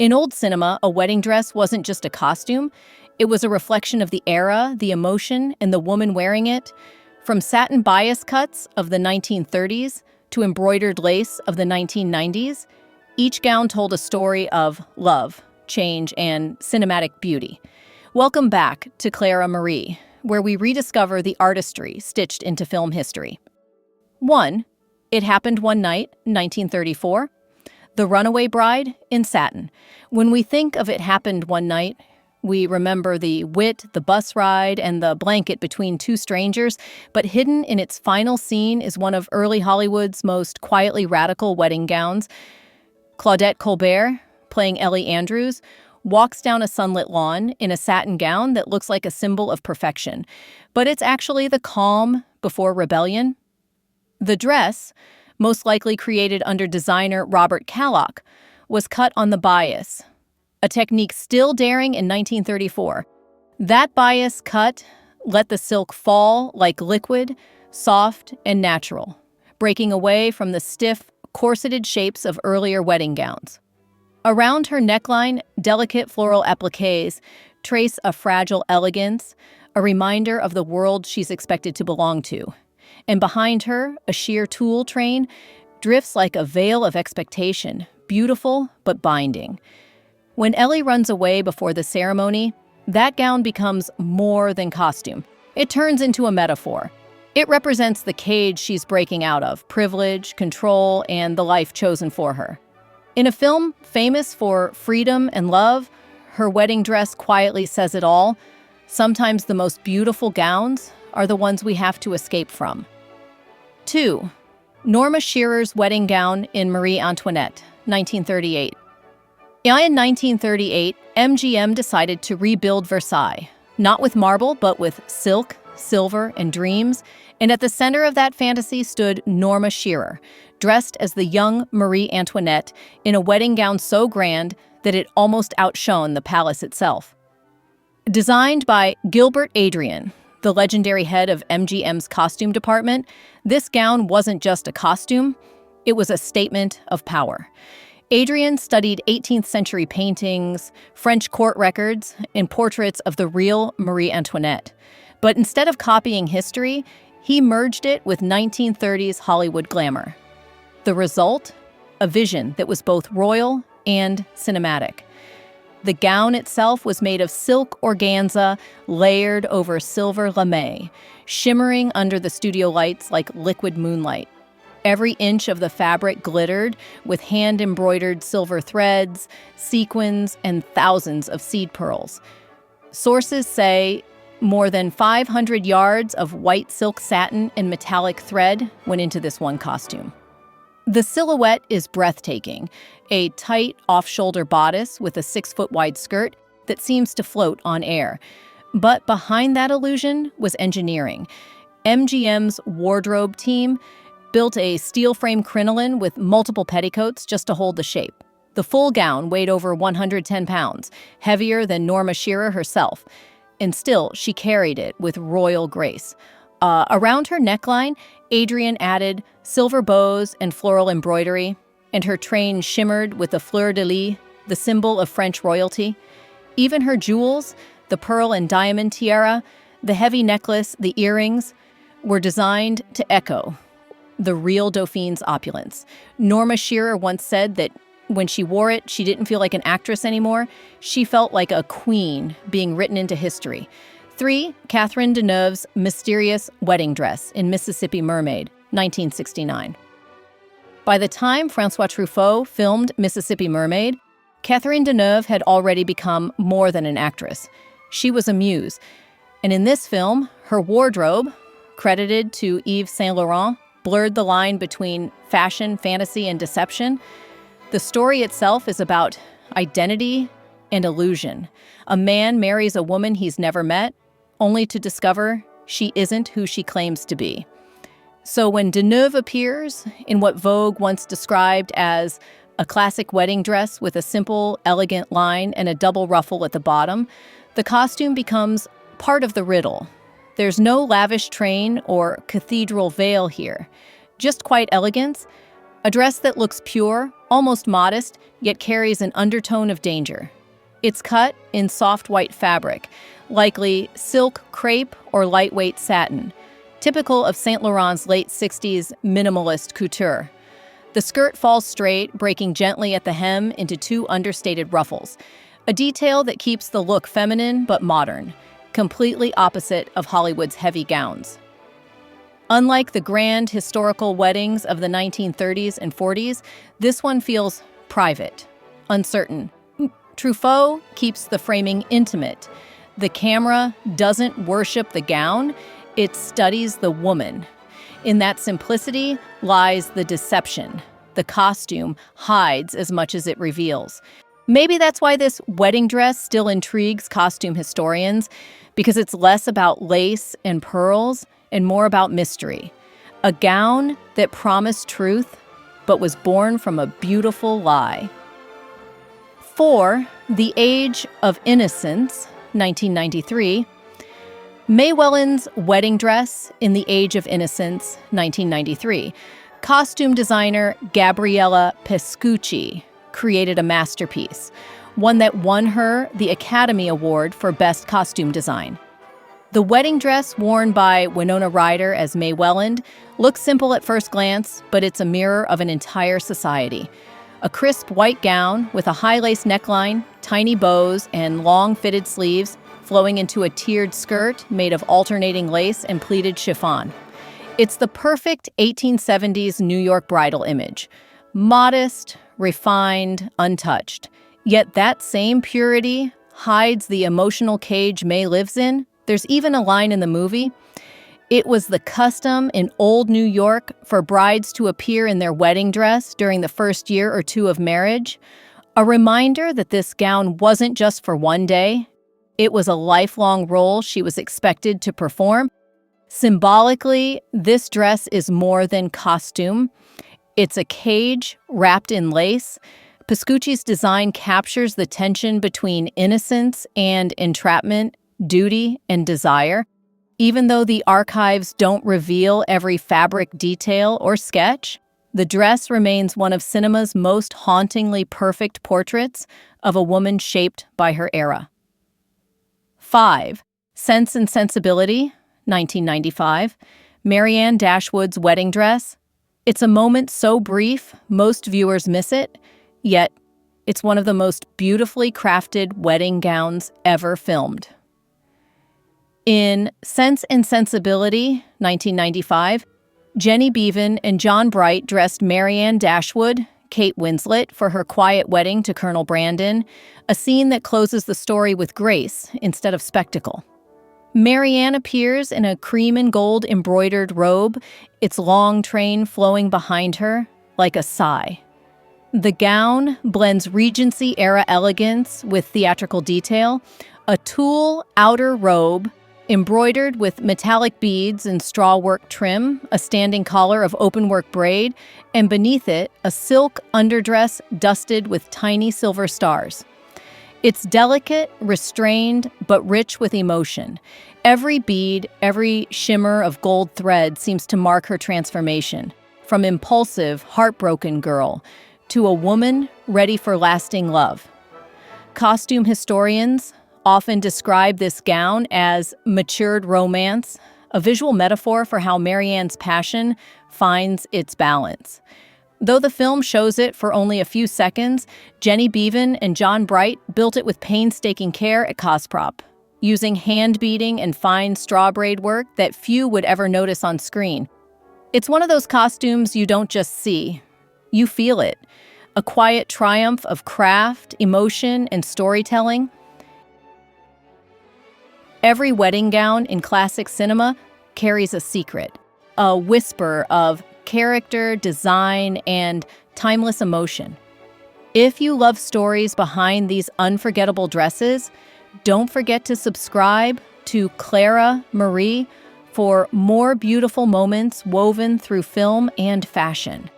In old cinema, a wedding dress wasn't just a costume, it was a reflection of the era, the emotion, and the woman wearing it. From satin bias cuts of the 1930s to embroidered lace of the 1990s, each gown told a story of love, change, and cinematic beauty. Welcome back to Clara Marie, where we rediscover the artistry stitched into film history. 1. It Happened One Night, 1934. The Runaway Bride in Satin. When we think of It Happened One Night, we remember the wit, the bus ride, and the blanket between two strangers, but hidden in its final scene is one of early Hollywood's most quietly radical wedding gowns. Claudette Colbert, playing Ellie Andrews, walks down a sunlit lawn in a satin gown that looks like a symbol of perfection, but it's actually the calm before rebellion. The dress, most likely created under designer Robert Calock, was cut on the bias, a technique still daring in 1934. That bias cut let the silk fall like liquid, soft, and natural, breaking away from the stiff, corseted shapes of earlier wedding gowns. Around her neckline, delicate floral appliques trace a fragile elegance, a reminder of the world she's expected to belong to. And behind her, a sheer tulle train drifts like a veil of expectation, beautiful but binding. When Ellie runs away before the ceremony, that gown becomes more than costume. It turns into a metaphor. It represents the cage she's breaking out of, privilege, control, and the life chosen for her. In a film famous for freedom and love, her wedding dress quietly says it all. Sometimes the most beautiful gowns are the ones we have to escape from. 2. Norma Shearer's wedding gown in Marie Antoinette, 1938. In 1938, MGM decided to rebuild Versailles, not with marble, but with silk, silver, and dreams, and at the center of that fantasy stood Norma Shearer, dressed as the young Marie Antoinette in a wedding gown so grand that it almost outshone the palace itself. Designed by Gilbert Adrian, the legendary head of MGM's costume department, this gown wasn't just a costume, it was a statement of power. Adrian studied 18th century paintings, French court records, and portraits of the real Marie Antoinette. But instead of copying history, he merged it with 1930s Hollywood glamour. The result? A vision that was both royal and cinematic. The gown itself was made of silk organza layered over silver lame, shimmering under the studio lights like liquid moonlight. Every inch of the fabric glittered with hand-embroidered silver threads, sequins, and thousands of seed pearls. Sources say more than 500 yards of white silk satin and metallic thread went into this one costume. The silhouette is breathtaking, a tight off-shoulder bodice with a 6-foot-wide skirt that seems to float on air. But behind that illusion was engineering. MGM's wardrobe team built a steel-frame crinoline with multiple petticoats just to hold the shape. The full gown weighed over 110 pounds, heavier than Norma Shearer herself, and still she carried it with royal grace. Around her neckline, Adrian added silver bows and floral embroidery, and her train shimmered with the fleur-de-lis, the symbol of French royalty. Even her jewels, the pearl and diamond tiara, the heavy necklace, the earrings, were designed to echo the real Dauphine's opulence. Norma Shearer once said that when she wore it, she didn't feel like an actress anymore. She felt like a queen being written into history. 3. Catherine Deneuve's mysterious wedding dress in Mississippi Mermaid, 1969. By the time François Truffaut filmed Mississippi Mermaid, Catherine Deneuve had already become more than an actress. She was a muse. And in this film, her wardrobe, credited to Yves Saint Laurent, blurred the line between fashion, fantasy, and deception. The story itself is about identity and illusion. A man marries a woman he's never met, only to discover she isn't who she claims to be. So when Deneuve appears in what Vogue once described as a classic wedding dress with a simple, elegant line and a double ruffle at the bottom, the costume becomes part of the riddle. There's no lavish train or cathedral veil here, just quiet elegance, A dress that looks pure, almost modest, yet carries an undertone of danger. It's cut in soft white fabric, likely silk, crepe, or lightweight satin, typical of Saint Laurent's late 60s minimalist couture. The skirt falls straight, breaking gently at the hem into two understated ruffles, a detail that keeps the look feminine but modern, completely opposite of Hollywood's heavy gowns. Unlike the grand historical weddings of the 1930s and 40s, this one feels private, uncertain. Truffaut keeps the framing intimate. The camera doesn't worship the gown, it studies the woman. In that simplicity lies the deception. The costume hides as much as it reveals. Maybe that's why this wedding dress still intrigues costume historians, because it's less about lace and pearls and more about mystery. A gown that promised truth, but was born from a beautiful lie. 4. The Age of Innocence, 1993. May Welland's wedding dress in The Age of Innocence, 1993. Costume designer Gabriella Pescucci created a masterpiece, one that won her the Academy Award for Best Costume Design. The wedding dress worn by Winona Ryder as May Welland looks simple at first glance, but it's a mirror of an entire society. A crisp white gown with a high lace neckline, tiny bows, and long fitted sleeves flowing into a tiered skirt made of alternating lace and pleated chiffon. It's the perfect 1870s New York bridal image. Modest, refined, untouched. Yet that same purity hides the emotional cage May lives in. There's even a line in the movie. It was the custom in old New York for brides to appear in their wedding dress during the first year or two of marriage. A reminder that this gown wasn't just for one day. It was a lifelong role she was expected to perform. Symbolically, this dress is more than costume. It's a cage wrapped in lace. Pescucci's design captures the tension between innocence and entrapment, duty and desire. Even though the archives don't reveal every fabric detail or sketch, the dress remains one of cinema's most hauntingly perfect portraits of a woman shaped by her era. 5. Sense Sensibility, 1995. Marianne Dashwood's wedding dress. It's a moment so brief, most viewers miss it, yet it's one of the most beautifully crafted wedding gowns ever filmed. In Sense Sensibility, 1995, Jenny Beavan and John Bright dressed Marianne Dashwood, Kate Winslet, for her quiet wedding to Colonel Brandon, a scene that closes the story with grace instead of spectacle. Marianne appears in a cream and gold embroidered robe, its long train flowing behind her like a sigh. The gown blends Regency-era elegance with theatrical detail, a tulle outer robe embroidered with metallic beads and straw-work trim, a standing collar of open-work braid, and beneath it, a silk underdress dusted with tiny silver stars. It's delicate, restrained, but rich with emotion. Every bead, every shimmer of gold thread seems to mark her transformation, from impulsive, heartbroken girl to a woman ready for lasting love. Costume historians often describe this gown as matured romance, a visual metaphor for how Marianne's passion finds its balance. Though the film shows it for only a few seconds, Jenny Beavan and John Bright built it with painstaking care at Cosprop, using hand beading and fine straw braid work that few would ever notice on screen. It's one of those costumes you don't just see, you feel it. A quiet triumph of craft, emotion, and storytelling. Every wedding gown in classic cinema carries a secret, a whisper of character, design, and timeless emotion. If you love stories behind these unforgettable dresses, don't forget to subscribe to Clara Marie for more beautiful moments woven through film and fashion.